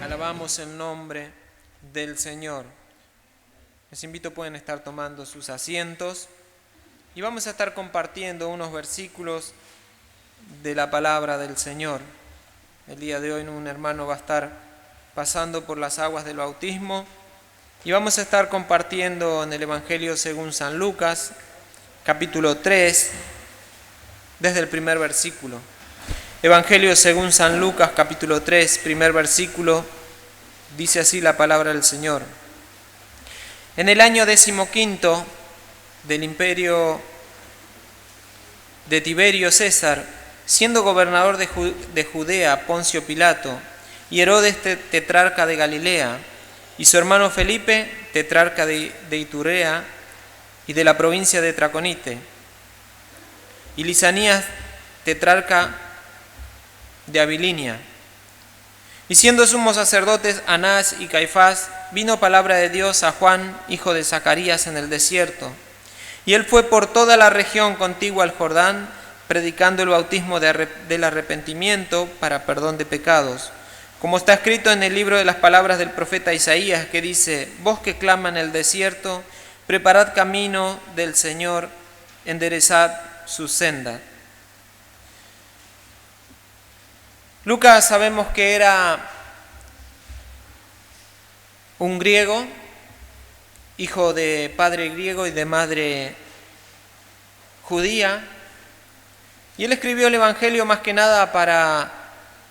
Alabamos el nombre del Señor. Les invito, pueden estar tomando sus asientos y vamos a estar compartiendo unos versículos de la palabra del Señor. El día de hoy un hermano va a estar pasando por las aguas del bautismo y vamos a estar compartiendo en el Evangelio según San Lucas, capítulo 3, desde el primer versículo. Evangelio según San Lucas, capítulo 3, primer versículo, dice así la palabra del Señor. En el año 15 del imperio de Tiberio César, siendo gobernador de Judea Poncio Pilato, y Herodes tetrarca de Galilea, y su hermano Felipe, tetrarca de Iturea y de la provincia de Traconite, y Lisanías, tetrarca de Abilinia. Y siendo sumos sacerdotes Anás y Caifás, vino palabra de Dios a Juan, hijo de Zacarías, en el desierto. Y él fue por toda la región contigua al Jordán, predicando el bautismo del arrepentimiento para perdón de pecados. Como está escrito en el libro de las palabras del profeta Isaías, que dice: Vos que clama en el desierto, preparad camino del Señor, enderezad sus sendas. Lucas sabemos que era un griego, hijo de padre griego y de madre judía, y él escribió el Evangelio más que nada para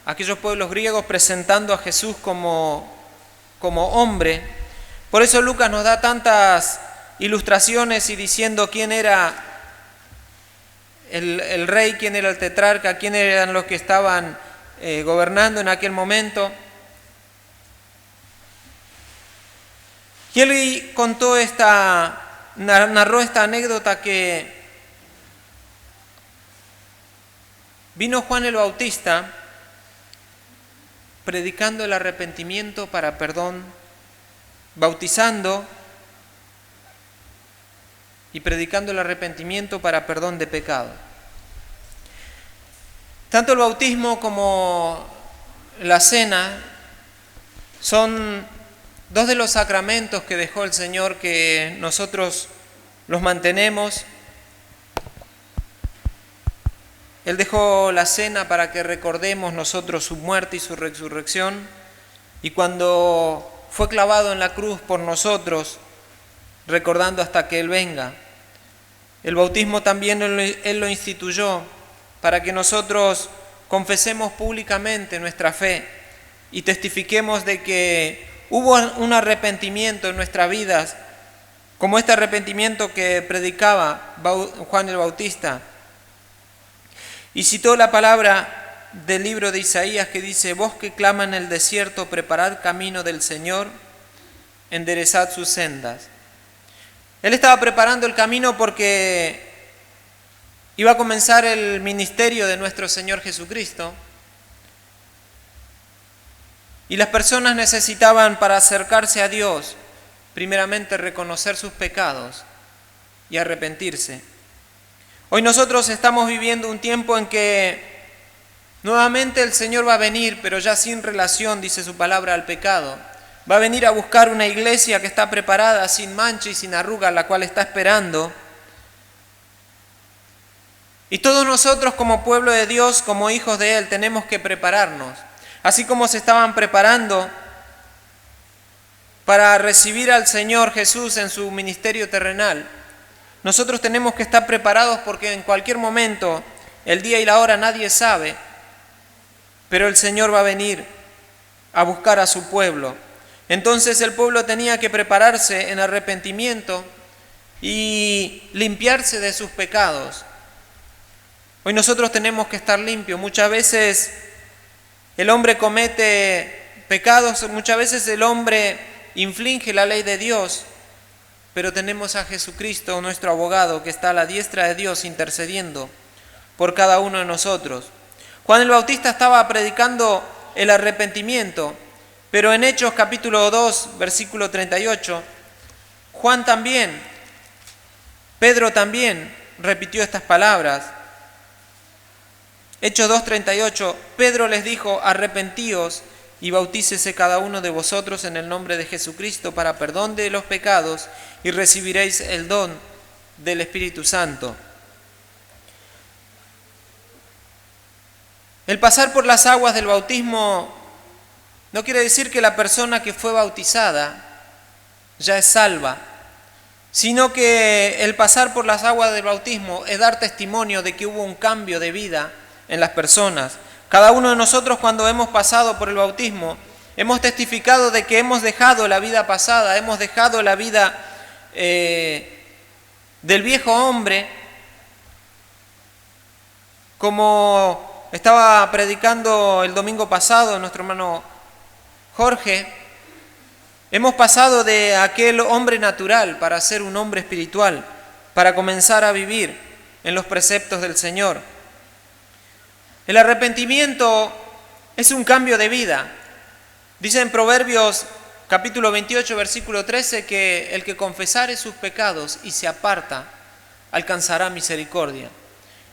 aquellos pueblos griegos, presentando a Jesús como hombre. Por eso Lucas nos da tantas ilustraciones y diciendo quién era el rey, quién era el tetrarca, quién eran los que estaban gobernando en aquel momento. Y él narró esta anécdota que vino Juan el Bautista predicando el arrepentimiento para perdón, bautizando y predicando el arrepentimiento para perdón de pecado. Tanto el bautismo como la cena son dos de los sacramentos que dejó el Señor, que nosotros los mantenemos. Él dejó la cena para que recordemos nosotros su muerte y su resurrección, y cuando fue clavado en la cruz por nosotros, recordando hasta que Él venga. El bautismo también Él lo instituyó para que nosotros confesemos públicamente nuestra fe y testifiquemos de que hubo un arrepentimiento en nuestras vidas, como este arrepentimiento que predicaba Juan el Bautista. Y citó la palabra del libro de Isaías que dice: Vos que clama en el desierto, preparad camino del Señor, enderezad sus sendas. Él estaba preparando el camino porque iba a comenzar el ministerio de nuestro Señor Jesucristo. Y las personas necesitaban, para acercarse a Dios, primeramente reconocer sus pecados y arrepentirse. Hoy nosotros estamos viviendo un tiempo en que nuevamente el Señor va a venir, pero ya sin relación, dice su palabra, al pecado. Va a venir a buscar una iglesia que está preparada, sin mancha y sin arruga, la cual está esperando. Y todos nosotros como pueblo de Dios, como hijos de Él, tenemos que prepararnos. Así como se estaban preparando para recibir al Señor Jesús en su ministerio terrenal, nosotros tenemos que estar preparados, porque en cualquier momento, el día y la hora nadie sabe, pero el Señor va a venir a buscar a su pueblo. Entonces el pueblo tenía que prepararse en arrepentimiento y limpiarse de sus pecados. Hoy nosotros tenemos que estar limpios. Muchas veces el hombre comete pecados, muchas veces el hombre infringe la ley de Dios, pero tenemos a Jesucristo, nuestro abogado, que está a la diestra de Dios intercediendo por cada uno de nosotros. Juan el Bautista estaba predicando el arrepentimiento, pero en Hechos capítulo 2, versículo 38, Pedro también repitió estas palabras. Hechos 2:38, Pedro les dijo: arrepentíos y bautícese cada uno de vosotros en el nombre de Jesucristo para perdón de los pecados y recibiréis el don del Espíritu Santo. El pasar por las aguas del bautismo no quiere decir que la persona que fue bautizada ya es salva, sino que el pasar por las aguas del bautismo es dar testimonio de que hubo un cambio de vida en las personas. Cada uno de nosotros, cuando hemos pasado por el bautismo, hemos testificado de que hemos dejado la vida pasada, hemos dejado la vida del viejo hombre, como estaba predicando el domingo pasado nuestro hermano Jorge. Hemos pasado de aquel hombre natural para ser un hombre espiritual, para comenzar a vivir en los preceptos del Señor. El arrepentimiento es un cambio de vida. Dice en Proverbios capítulo 28, versículo 13, que el que confesare sus pecados y se aparta, alcanzará misericordia.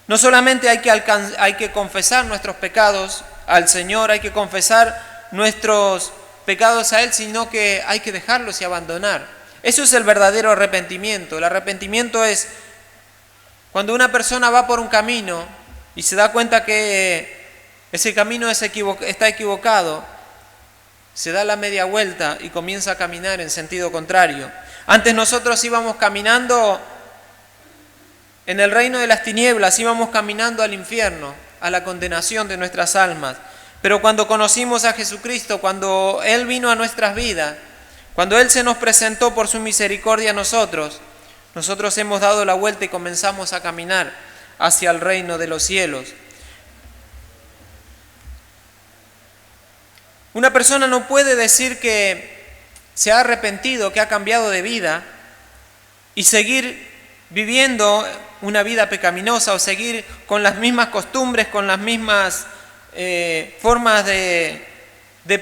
No solamente hay que confesar nuestros pecados al Señor, hay que confesar nuestros pecados a Él, sino que hay que dejarlos y abandonar. Eso es el verdadero arrepentimiento. El arrepentimiento es cuando una persona va por un camino y se da cuenta que ese camino está equivocado, se da la media vuelta y comienza a caminar en sentido contrario. Antes nosotros íbamos caminando en el reino de las tinieblas, íbamos caminando al infierno, a la condenación de nuestras almas. Pero cuando conocimos a Jesucristo, cuando Él vino a nuestras vidas, cuando Él se nos presentó por su misericordia a nosotros hemos dado la vuelta y comenzamos a caminar hacia el reino de los cielos. Una persona no puede decir que se ha arrepentido, que ha cambiado de vida y seguir viviendo una vida pecaminosa o seguir con las mismas costumbres, con las mismas formas de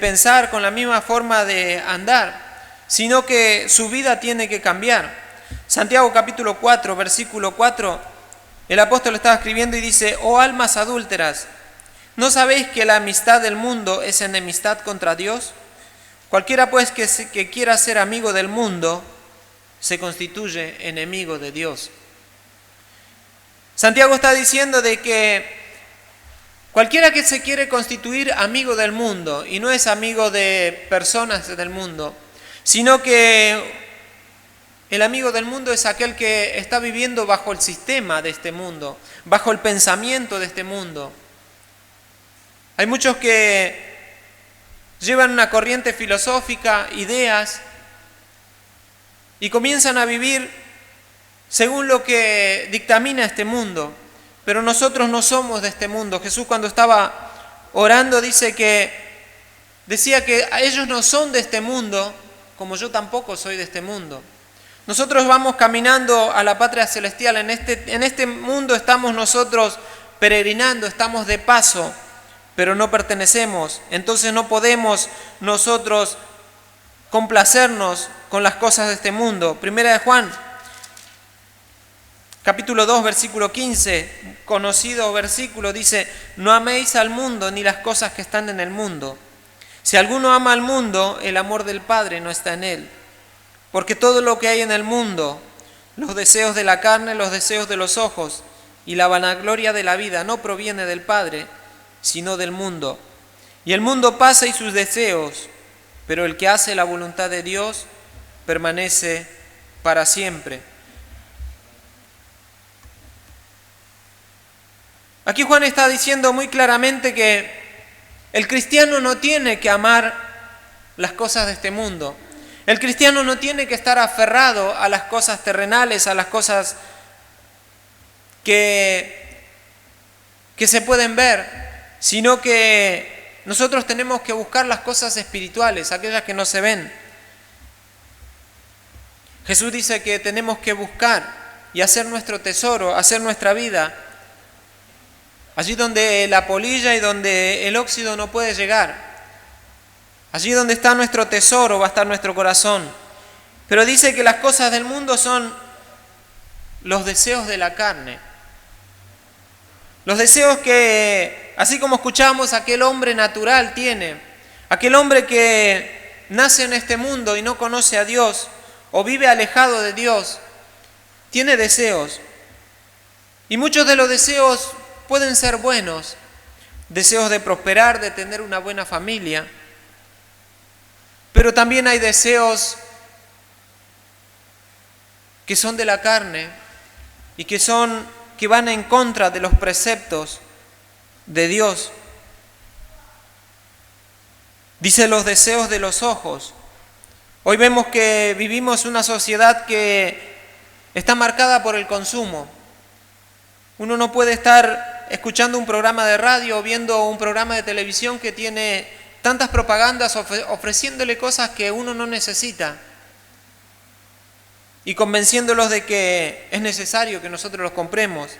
pensar, con la misma forma de andar, sino que su vida tiene que cambiar. Santiago capítulo 4, versículo 4, el apóstol estaba escribiendo y dice: «Oh almas adúlteras, ¿no sabéis que la amistad del mundo es enemistad contra Dios? Cualquiera pues que quiera ser amigo del mundo se constituye enemigo de Dios». Santiago está diciendo de que cualquiera que se quiere constituir amigo del mundo, y no es amigo de personas del mundo, sino que el amigo del mundo es aquel que está viviendo bajo el sistema de este mundo, bajo el pensamiento de este mundo. Hay muchos que llevan una corriente filosófica, ideas, y comienzan a vivir según lo que dictamina este mundo. Pero nosotros no somos de este mundo. Jesús, cuando estaba orando, decía que ellos no son de este mundo, como yo tampoco soy de este mundo. Nosotros vamos caminando a la patria celestial. En este mundo estamos nosotros peregrinando, estamos de paso, pero no pertenecemos. Entonces no podemos nosotros complacernos con las cosas de este mundo. Primera de Juan capítulo 2, versículo 15, conocido versículo, dice: «No améis al mundo ni las cosas que están en el mundo. Si alguno ama al mundo, el amor del Padre no está en él. Porque todo lo que hay en el mundo, los deseos de la carne, los deseos de los ojos y la vanagloria de la vida, no proviene del Padre, sino del mundo. Y el mundo pasa y sus deseos, pero el que hace la voluntad de Dios permanece para siempre». Aquí Juan está diciendo muy claramente que el cristiano no tiene que amar las cosas de este mundo. El cristiano no tiene que estar aferrado a las cosas terrenales, a las cosas que se pueden ver, sino que nosotros tenemos que buscar las cosas espirituales, aquellas que no se ven. Jesús dice que tenemos que buscar y hacer nuestro tesoro, hacer nuestra vida allí donde la polilla y donde el óxido no puede llegar. Allí donde está nuestro tesoro va a estar nuestro corazón. Pero dice que las cosas del mundo son los deseos de la carne. Los deseos que, así como escuchamos, aquel hombre natural tiene. Aquel hombre que nace en este mundo y no conoce a Dios o vive alejado de Dios, tiene deseos. Y muchos de los deseos pueden ser buenos. Deseos de prosperar, de tener una buena familia. Pero también hay deseos que son de la carne y que van en contra de los preceptos de Dios. Dice los deseos de los ojos. Hoy vemos que vivimos una sociedad que está marcada por el consumo. Uno no puede estar escuchando un programa de radio o viendo un programa de televisión que tiene tantas propagandas ofreciéndole cosas que uno no necesita y convenciéndolos de que es necesario que nosotros los compremos.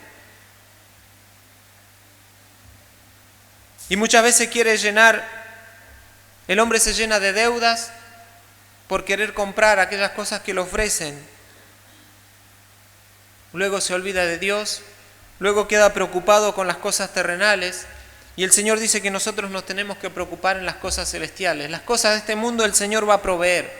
Y muchas veces el hombre se llena de deudas por querer comprar aquellas cosas que le ofrecen. Luego se olvida de Dios, luego queda preocupado con las cosas terrenales, y el Señor dice que nosotros nos tenemos que preocupar en las cosas celestiales. Las cosas de este mundo el Señor va a proveer.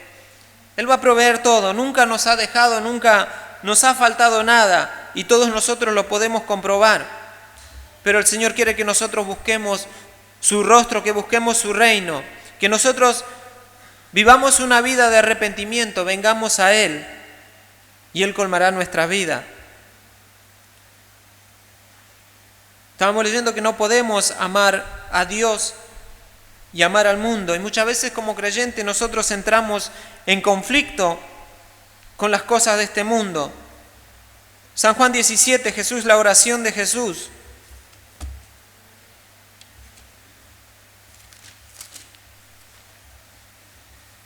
Él va a proveer todo, nunca nos ha dejado, nunca nos ha faltado nada, y todos nosotros lo podemos comprobar. Pero el Señor quiere que nosotros busquemos su rostro, que busquemos su reino, que nosotros vivamos una vida de arrepentimiento, vengamos a Él, y Él colmará nuestra vida. Estábamos leyendo que no podemos amar a Dios y amar al mundo. Y muchas veces como creyentes nosotros entramos en conflicto con las cosas de este mundo. San Juan 17, Jesús, la oración de Jesús.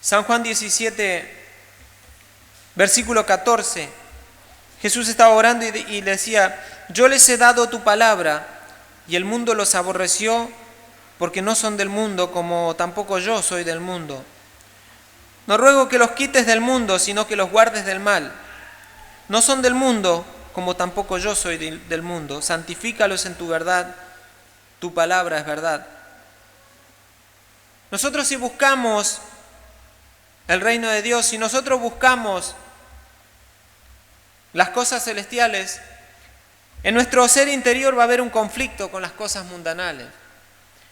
San Juan 17, versículo 14. Jesús estaba orando y decía: yo les he dado tu palabra, y el mundo los aborreció, porque no son del mundo, como tampoco yo soy del mundo. No ruego que los quites del mundo, sino que los guardes del mal. No son del mundo, como tampoco yo soy del mundo. Santifícalos en tu verdad, tu palabra es verdad. Nosotros si buscamos el reino de Dios, si nosotros buscamos las cosas celestiales, en nuestro ser interior va a haber un conflicto con las cosas mundanales.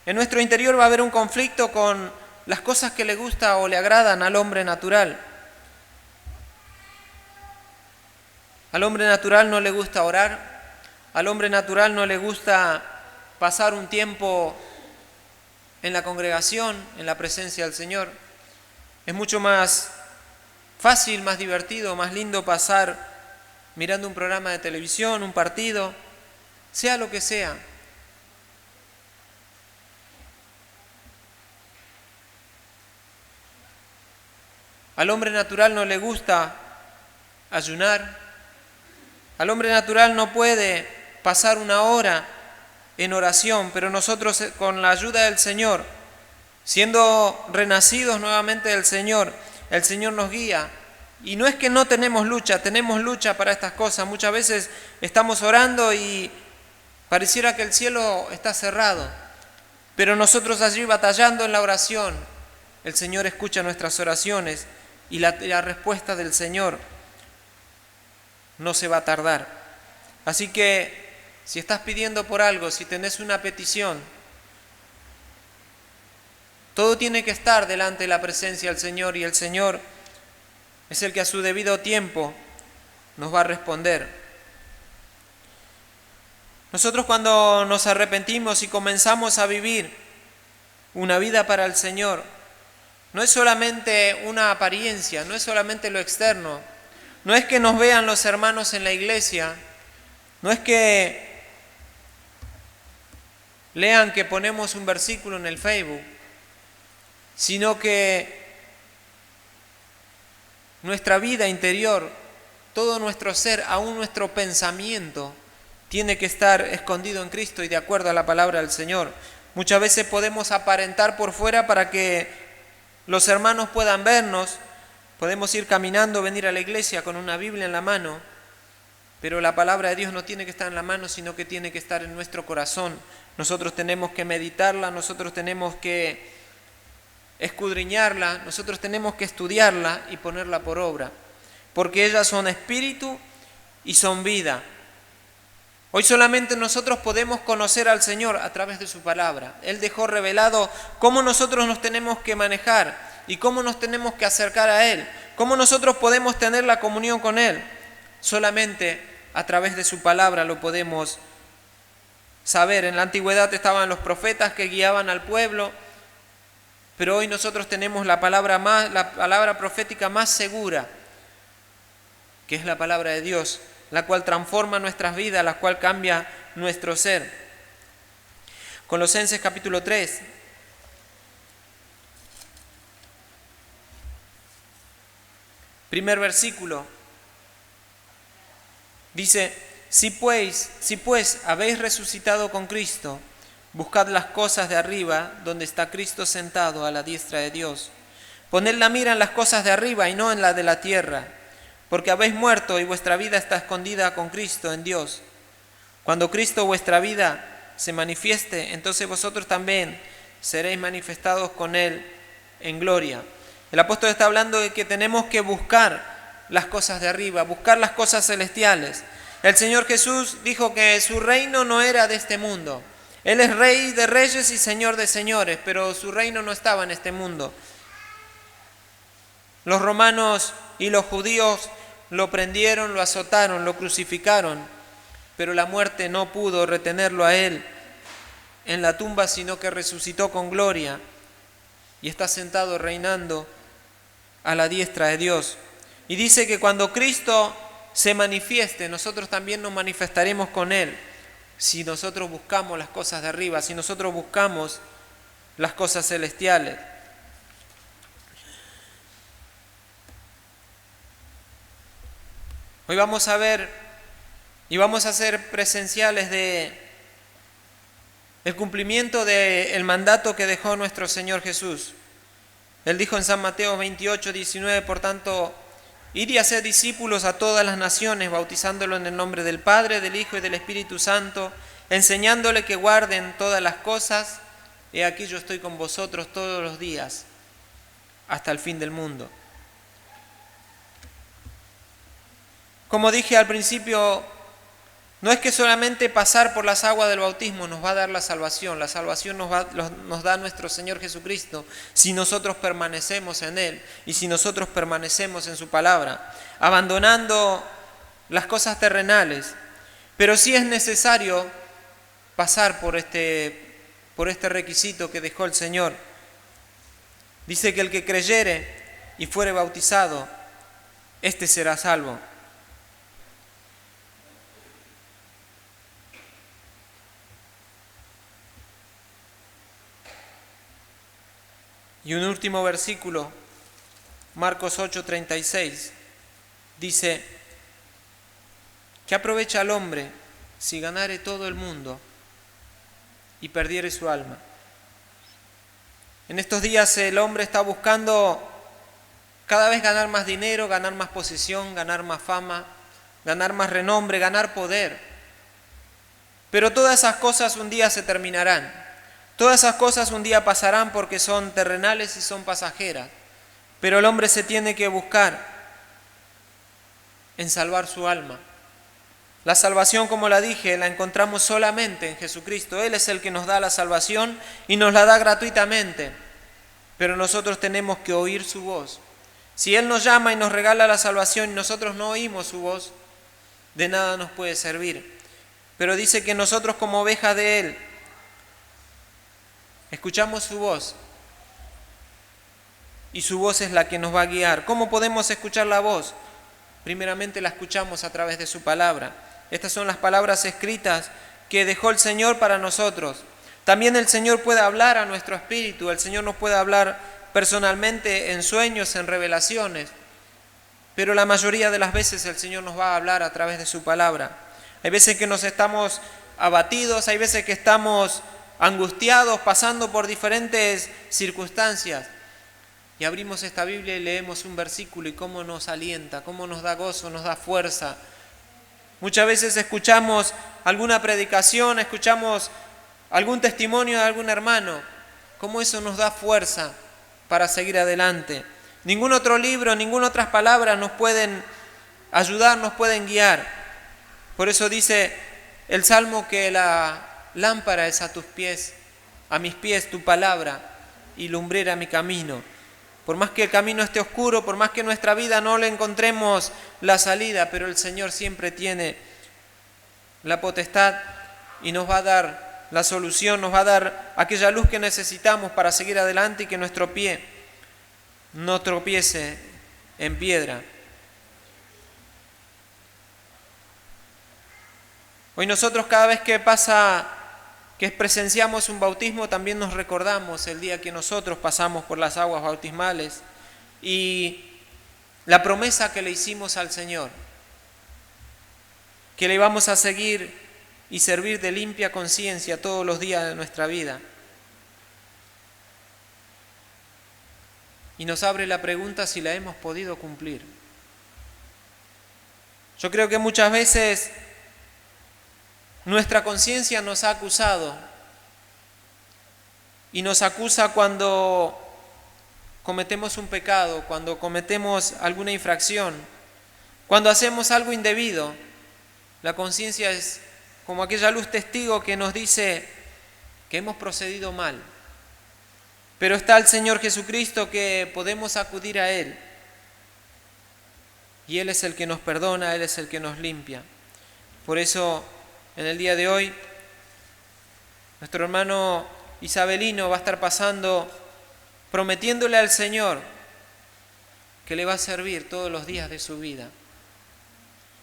En nuestro interior va a haber un conflicto con las cosas que le gusta o le agradan al hombre natural. Al hombre natural no le gusta orar, al hombre natural no le gusta pasar un tiempo en la congregación, en la presencia del Señor. Es mucho más fácil, más divertido, más lindo pasar mirando un programa de televisión, un partido, sea lo que sea. Al hombre natural no le gusta ayunar. Al hombre natural no puede pasar una hora en oración, pero nosotros con la ayuda del Señor, siendo renacidos nuevamente del Señor, el Señor nos guía. Y no es que no tenemos lucha para estas cosas. Muchas veces estamos orando y pareciera que el cielo está cerrado, pero nosotros allí batallando en la oración, el Señor escucha nuestras oraciones y la respuesta del Señor no se va a tardar. Así que si estás pidiendo por algo, si tenés una petición, todo tiene que estar delante de la presencia del Señor, y el Señor es el que a su debido tiempo nos va a responder. Nosotros cuando nos arrepentimos y comenzamos a vivir una vida para el Señor, no es solamente una apariencia, no es solamente lo externo, no es que nos vean los hermanos en la iglesia, no es que lean que ponemos un versículo en el Facebook, sino que nuestra vida interior, todo nuestro ser, aún nuestro pensamiento, tiene que estar escondido en Cristo y de acuerdo a la palabra del Señor. Muchas veces podemos aparentar por fuera para que los hermanos puedan vernos, podemos ir caminando, venir a la iglesia con una Biblia en la mano, pero la palabra de Dios no tiene que estar en la mano, sino que tiene que estar en nuestro corazón. Nosotros tenemos que meditarla, nosotros tenemos que escudriñarla, nosotros tenemos que estudiarla y ponerla por obra, porque ellas son espíritu y son vida. Hoy solamente nosotros podemos conocer al Señor a través de su palabra. Él dejó revelado cómo nosotros nos tenemos que manejar y cómo nos tenemos que acercar a Él, cómo nosotros podemos tener la comunión con Él. Solamente a través de su palabra lo podemos saber. En la antigüedad estaban los profetas que guiaban al pueblo, pero hoy nosotros tenemos la palabra profética más segura, que es la palabra de Dios, la cual transforma nuestras vidas, la cual cambia nuestro ser. Colosenses capítulo 3. Primer versículo. Dice: Si pues habéis resucitado con Cristo, buscad las cosas de arriba, donde está Cristo sentado a la diestra de Dios. Poned la mira en las cosas de arriba y no en la de la tierra, porque habéis muerto y vuestra vida está escondida con Cristo en Dios. Cuando Cristo vuestra vida se manifieste, entonces vosotros también seréis manifestados con Él en gloria. El apóstol está hablando de que tenemos que buscar las cosas de arriba, buscar las cosas celestiales. El Señor Jesús dijo que su reino no era de este mundo. Él es Rey de reyes y Señor de señores, pero su reino no estaba en este mundo. Los romanos y los judíos lo prendieron, lo azotaron, lo crucificaron, pero la muerte no pudo retenerlo a Él en la tumba, sino que resucitó con gloria y está sentado reinando a la diestra de Dios. Y dice que cuando Cristo se manifieste, nosotros también nos manifestaremos con Él, si nosotros buscamos las cosas de arriba, si nosotros buscamos las cosas celestiales. Hoy vamos a ver y vamos a ser presenciales del cumplimiento del mandato que dejó nuestro Señor Jesús. Él dijo en San Mateo 28:19, por tanto, id y haced discípulos a todas las naciones, bautizándolos en el nombre del Padre, del Hijo y del Espíritu Santo, enseñándole que guarden todas las cosas. He aquí yo estoy con vosotros todos los días, hasta el fin del mundo. Como dije al principio, no es que solamente pasar por las aguas del bautismo nos va a dar la salvación nos da nuestro Señor Jesucristo si nosotros permanecemos en Él y si nosotros permanecemos en su palabra, abandonando las cosas terrenales. Pero sí es necesario pasar por este requisito que dejó el Señor. Dice que el que creyere y fuere bautizado, éste será salvo. Y un último versículo, Marcos 8:36, dice: ¿qué aprovecha al hombre si ganare todo el mundo y perdiere su alma? En estos días el hombre está buscando cada vez ganar más dinero, ganar más posesión, ganar más fama, ganar más renombre, ganar poder. Pero todas esas cosas un día se terminarán. Todas esas cosas un día pasarán porque son terrenales y son pasajeras. Pero el hombre se tiene que buscar en salvar su alma. La salvación, como la dije, la encontramos solamente en Jesucristo. Él es el que nos da la salvación y nos la da gratuitamente. Pero nosotros tenemos que oír su voz. Si Él nos llama y nos regala la salvación y nosotros no oímos su voz, de nada nos puede servir. Pero dice que nosotros como ovejas de Él, escuchamos su voz y su voz es la que nos va a guiar. ¿Cómo podemos escuchar la voz? Primeramente la escuchamos a través de su palabra. Estas son las palabras escritas que dejó el Señor para nosotros. También el Señor puede hablar a nuestro espíritu, el Señor nos puede hablar personalmente en sueños, en revelaciones, pero la mayoría de las veces el Señor nos va a hablar a través de su palabra. Hay veces que nos estamos abatidos, hay veces que estamos angustiados, pasando por diferentes circunstancias, y abrimos esta Biblia y leemos un versículo y cómo nos alienta, cómo nos da gozo, nos da fuerza. Muchas veces escuchamos alguna predicación, escuchamos algún testimonio de algún hermano, cómo eso nos da fuerza para seguir adelante. Ningún otro libro, ninguna otra palabra nos pueden ayudar, nos pueden guiar. Por eso dice el Salmo que la lámpara es a tus pies, a mis pies tu palabra y lumbrera mi camino. Por más que el camino esté oscuro, por más que en nuestra vida no le encontremos la salida, pero el Señor siempre tiene la potestad y nos va a dar la solución, nos va a dar aquella luz que necesitamos para seguir adelante y que nuestro pie no tropiece en piedra. Hoy nosotros cada vez que presenciamos un bautismo, también nos recordamos el día que nosotros pasamos por las aguas bautismales y la promesa que le hicimos al Señor, que le íbamos a seguir y servir de limpia conciencia todos los días de nuestra vida. Y nos abre la pregunta si la hemos podido cumplir. Yo creo que muchas veces nuestra conciencia nos ha acusado y nos acusa cuando cometemos un pecado, cuando cometemos alguna infracción, cuando hacemos algo indebido. La conciencia es como aquella luz testigo que nos dice que hemos procedido mal. Pero está el Señor Jesucristo que podemos acudir a Él. Y Él es el que nos perdona, Él es el que nos limpia. Por eso, en el día de hoy, nuestro hermano Isabelino va a estar pasando, prometiéndole al Señor que le va a servir todos los días de su vida.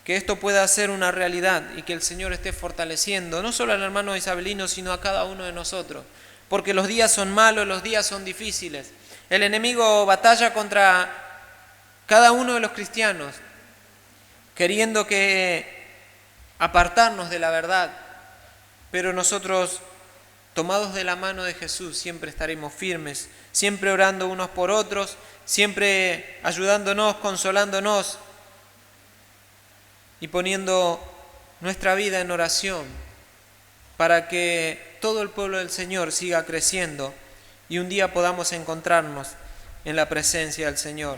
Que esto pueda ser una realidad y que el Señor esté fortaleciendo, no solo al hermano Isabelino, sino a cada uno de nosotros. Porque los días son malos, los días son difíciles. El enemigo batalla contra cada uno de los cristianos, queriendo apartarnos de la verdad. Pero nosotros, tomados de la mano de Jesús, siempre estaremos firmes, siempre orando unos por otros, siempre ayudándonos, consolándonos y poniendo nuestra vida en oración para que todo el pueblo del Señor siga creciendo y un día podamos encontrarnos en la presencia del Señor.